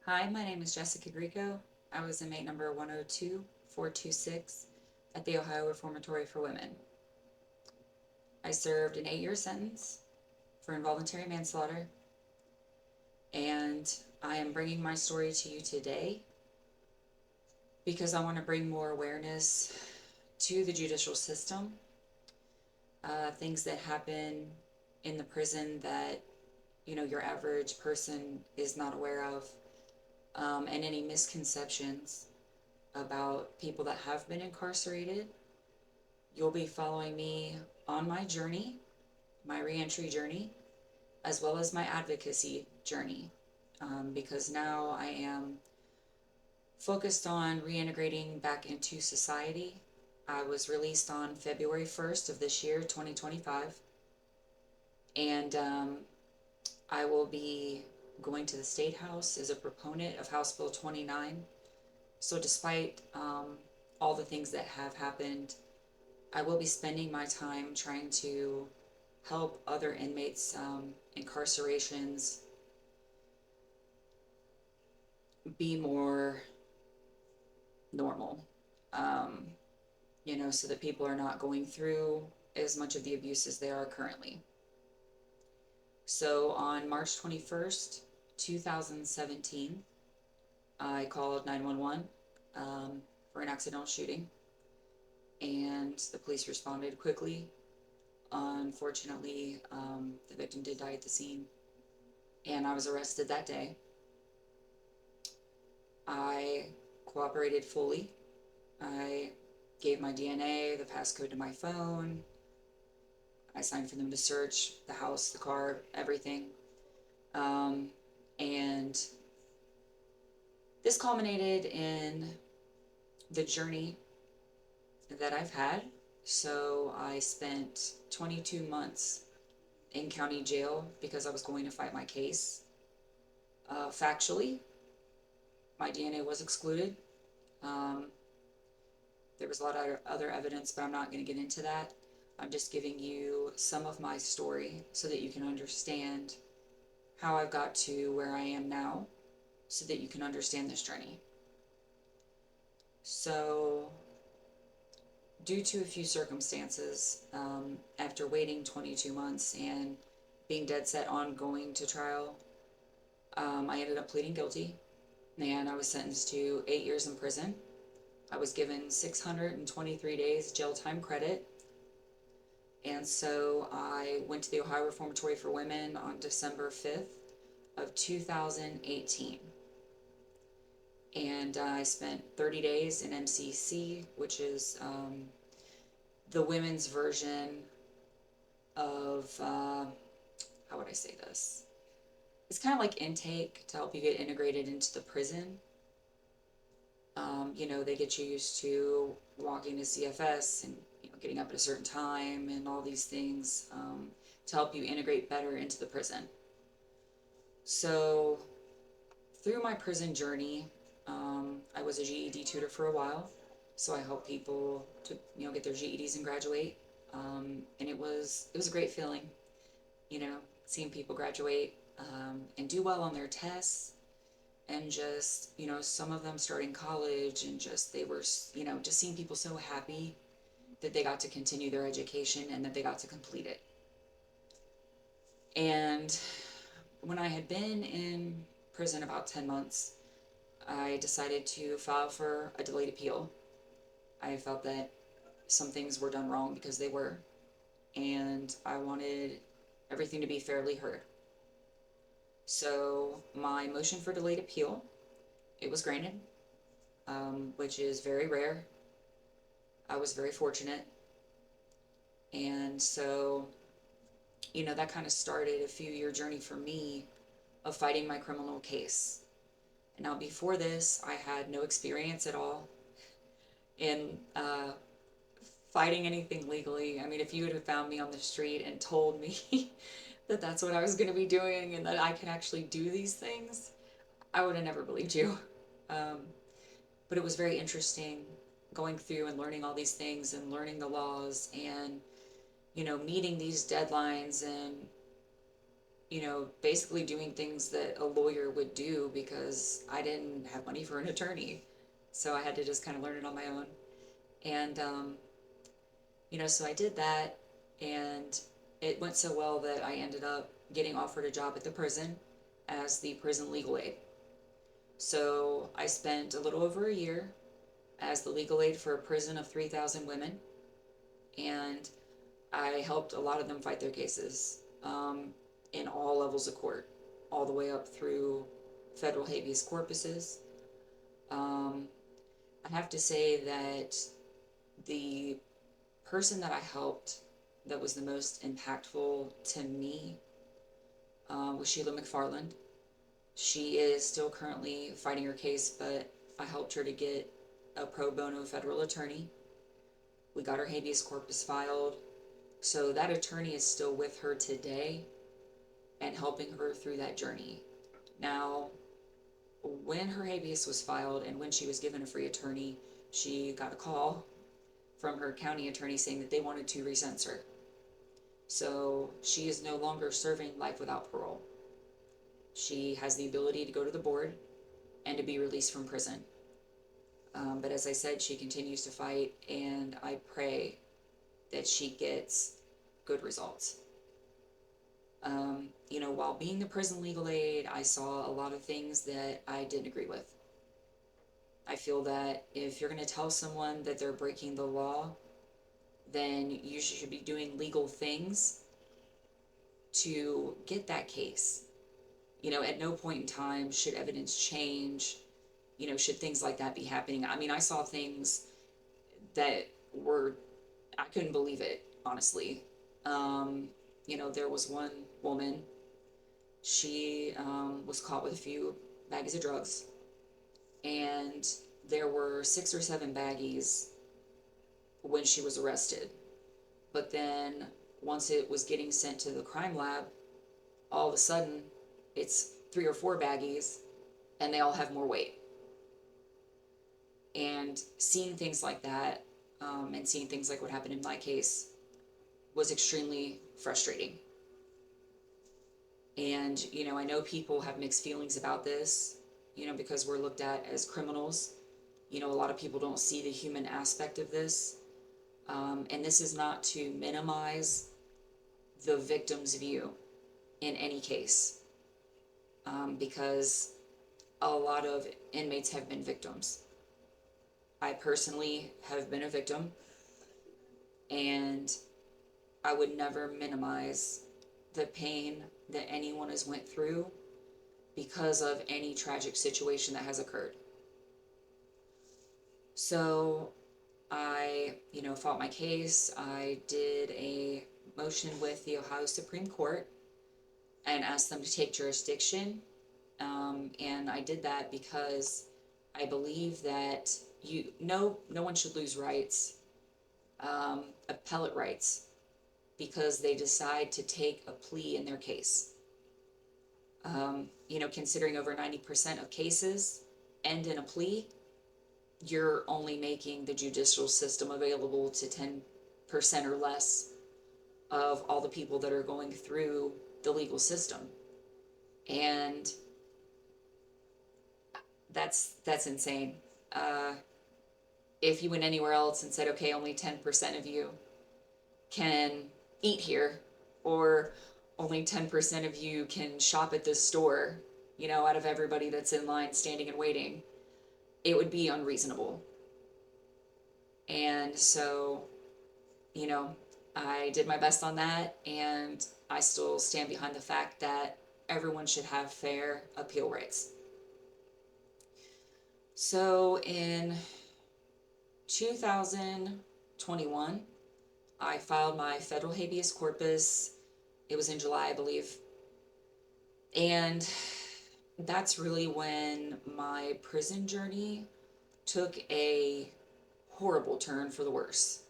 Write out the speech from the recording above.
Hi, my name is Jessica Grieco. I was inmate number 102426 at the Ohio Reformatory for Women. I served an 8-year sentence for involuntary manslaughter, and I am bringing my story to you today because I want to bring more awareness to the judicial system, things that happen in the prison that your average person is not aware of, and any misconceptions about people that have been incarcerated. You'll be following me on my journey, my reentry journey, as well as my advocacy journey, because now I am focused on reintegrating back into society. I was released on February 1st of this year, 2025, and I will be going to the State House as a proponent of House Bill 29. So, despite all the things that have happened, I will be spending my time trying to help other inmates' incarcerations be more normal, um, so that people are not going through as much of the abuse as they are currently. So on March 21st, 2017, I called 911 for an accidental shooting, and the police responded quickly. Unfortunately, the victim did die at the scene, and I was arrested that day. I cooperated fully. I gave my DNA, the passcode to my phone. I signed for them to search the house, the car, everything. And this culminated in the journey that I've had. So I spent 22 months in county jail because I was going to fight my case. Factually, my DNA was excluded. Um, there was a lot of other evidence, but I'm not going to get into that. I'm just giving you some of my story so that you can understand how I've got to where I am now, so that you can understand this journey. So, due to a few circumstances, after waiting 22 months and being dead set on going to trial, I ended up pleading guilty, and I was sentenced to 8 years in prison. I was given 623 days jail time credit, and so I went to the Ohio Reformatory for Women on December 5th of 2018. And I spent 30 days in MCC, which is the women's version of, how would I say this? It's kind of like intake to help you get integrated into the prison. They get you used to walking to CFS and getting up at a certain time and all these things, to help you integrate better into the prison. So through my prison journey, I was a GED tutor for a while. So I helped people to get their GEDs and graduate, and it was a great feeling, seeing people graduate, and do well on their tests, and just some of them starting college, and just they were just seeing people so happy that they got to continue their education and that they got to complete it. And when I had been in prison about 10 months, I decided to file for a delayed appeal. I felt that some things were done wrong, because they were, and I wanted everything to be fairly heard. So my motion for delayed appeal, it was granted, which is very rare. I was very fortunate. And so, that kind of started a few-year journey for me of fighting my criminal case. Now, before this, I had no experience at all in fighting anything legally. I mean, if you would have found me on the street and told me that that's what I was going to be doing and that I could actually do these things, I would have never believed you. Um, but it was very interesting going through and learning all these things and learning the laws and, meeting these deadlines and basically doing things that a lawyer would do because I didn't have money for an attorney. So I had to just kind of learn it on my own. And, so I did that, and it went so well that I ended up getting offered a job at the prison as the prison legal aid. So I spent a little over a year as the legal aid for a prison of 3,000 women, and I helped a lot of them fight their cases in all levels of court, all the way up through federal habeas corpuses. Um, I have to say that the person that I helped that was the most impactful to me was Sheila McFarland. She is still currently fighting her case, but I helped her to get a pro bono federal attorney. We got her habeas corpus filed. So that attorney is still with her today and helping her through that journey. Now, when her habeas was filed and when she was given a free attorney, she got a call from her county attorney saying that they wanted to resentence her. So she is no longer serving life without parole. She has the ability to go to the board and to be released from prison. But as I said, she continues to fight, and I pray that she gets good results. While being the prison legal aid, I saw a lot of things that I didn't agree with. I feel that if you're going to tell someone that they're breaking the law, then you should be doing legal things to get that case. At no point in time should evidence change, should things like that be happening. I mean, I saw things that were, I couldn't believe it, honestly. There was one woman, she was caught with a few baggies of drugs, and there were 6 or 7 baggies when she was arrested. But then once it was getting sent to the crime lab, all of a sudden it's 3 or 4 baggies and they all have more weight. And seeing things like that, and seeing things like what happened in my case, was extremely frustrating. And, I know people have mixed feelings about this, because we're looked at as criminals. A lot of people don't see the human aspect of this. And this is not to minimize the victim's view in any case, because a lot of inmates have been victims. I personally have been a victim, and I would never minimize the pain that anyone has went through because of any tragic situation that has occurred. So I, fought my case. I did a motion with the Ohio Supreme Court and asked them to take jurisdiction. And I did that because I believe that no one should lose rights, appellate rights, because they decide to take a plea in their case. Considering over 90% of cases end in a plea, you're only making the judicial system available to 10% or less of all the people that are going through the legal system. And that's insane. If you went anywhere else and said, okay, only 10% of you can eat here, or only 10% of you can shop at this store, out of everybody that's in line standing and waiting, it would be unreasonable. And so, I did my best on that, and I still stand behind the fact that everyone should have fair appeal rights. So in 2021, I filed my federal habeas corpus. It was in July, I believe. And that's really when my prison journey took a horrible turn for the worse.